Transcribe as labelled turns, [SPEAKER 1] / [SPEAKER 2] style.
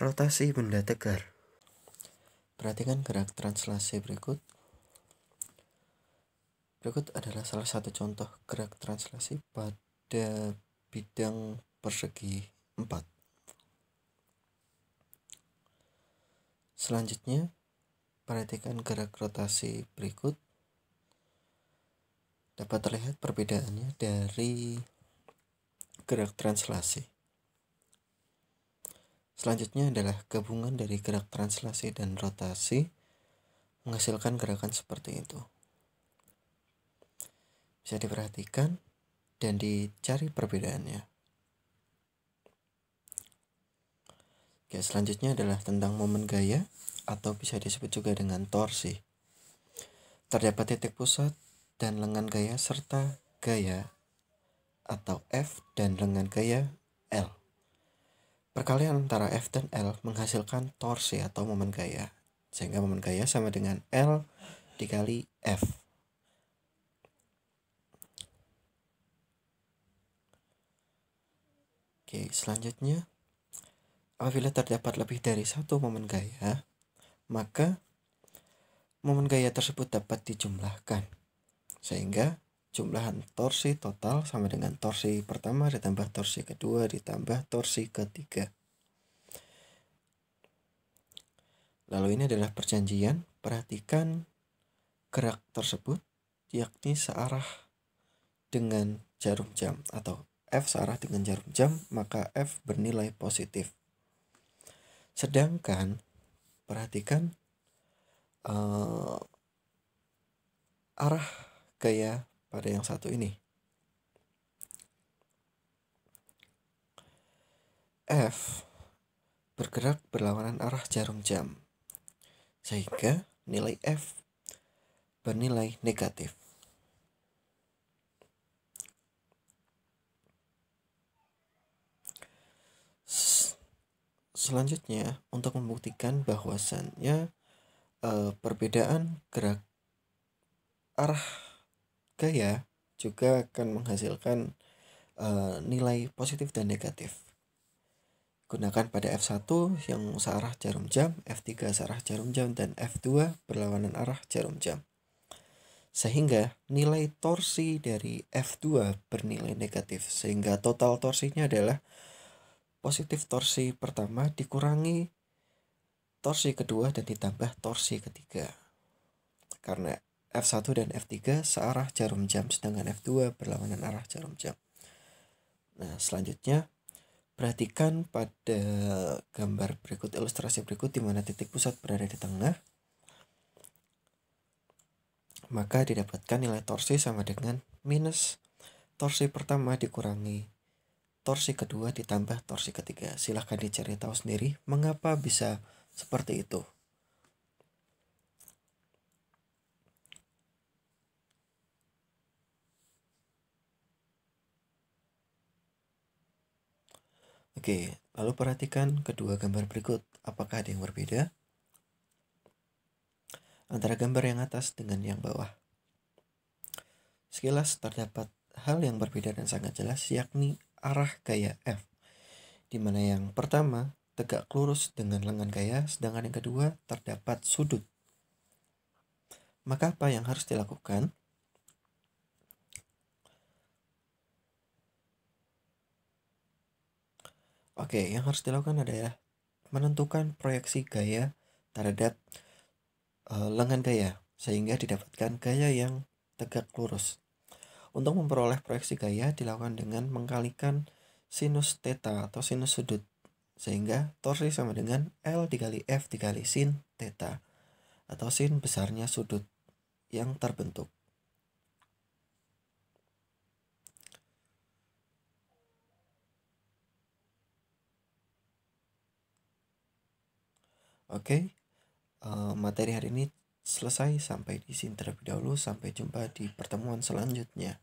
[SPEAKER 1] Rotasi benda tegar. Perhatikan gerak translasi berikut. Berikut adalah salah satu contoh gerak translasi pada bidang persegi 4. Selanjutnya, perhatikan gerak rotasi berikut. Dapat terlihat perbedaannya dari gerak translasi. Selanjutnya adalah gabungan dari gerak translasi dan rotasi menghasilkan gerakan seperti itu. Bisa diperhatikan dan dicari perbedaannya. Oke, selanjutnya adalah tentang momen gaya atau bisa disebut juga dengan torsi. Terdapat titik pusat dan lengan gaya serta gaya atau F dan lengan gaya L. Perkalian antara F dan L menghasilkan torsi atau momen gaya, sehingga momen gaya sama dengan L dikali F. Oke, selanjutnya, apabila terdapat lebih dari satu momen gaya, maka momen gaya tersebut dapat dijumlahkan, sehingga jumlahan torsi total sama dengan torsi pertama ditambah torsi kedua ditambah torsi ketiga. Lalu ini adalah perjanjian. Perhatikan gerak tersebut, yakni searah dengan jarum jam atau F searah dengan jarum jam, maka F bernilai positif. Sedangkan perhatikan arah gaya pada yang satu ini. F bergerak berlawanan arah jarum jam, sehingga nilai F bernilai negatif. Selanjutnya, untuk membuktikan bahwasannya perbedaan gerak arah gaya juga akan menghasilkan nilai positif dan negatif. Gunakan pada F1 yang searah jarum jam, F3 searah jarum jam, dan F2 berlawanan arah jarum jam. Sehingga nilai torsi dari F2 bernilai negatif, sehingga total torsinya adalah positif torsi pertama dikurangi torsi kedua dan ditambah torsi ketiga. Karena F1 dan F3 searah jarum jam, sedangkan F2 berlawanan arah jarum jam. Nah, selanjutnya perhatikan pada gambar berikut, ilustrasi berikut, di mana titik pusat berada di tengah. Maka didapatkan nilai torsi sama dengan minus torsi pertama dikurangi torsi kedua ditambah torsi ketiga. Silahkan dicari tahu sendiri mengapa bisa seperti itu. Oke, lalu perhatikan kedua gambar berikut. Apakah ada yang berbeda antara gambar yang atas dengan yang bawah? Sekilas terdapat hal yang berbeda dan sangat jelas, yakni arah gaya F, di mana yang pertama tegak lurus dengan lengan gaya, sedangkan yang kedua terdapat sudut. Maka apa yang harus dilakukan? Oke, yang harus dilakukan adalah menentukan proyeksi gaya terhadap lengan gaya, sehingga didapatkan gaya yang tegak lurus. Untuk memperoleh proyeksi gaya dilakukan dengan mengkalikan sinus theta atau sinus sudut, sehingga torsi sama dengan L dikali F dikali sin theta atau sin besarnya sudut yang terbentuk. Oke, materi hari ini selesai. Sampai di sini terlebih dahulu. Sampai jumpa di pertemuan selanjutnya.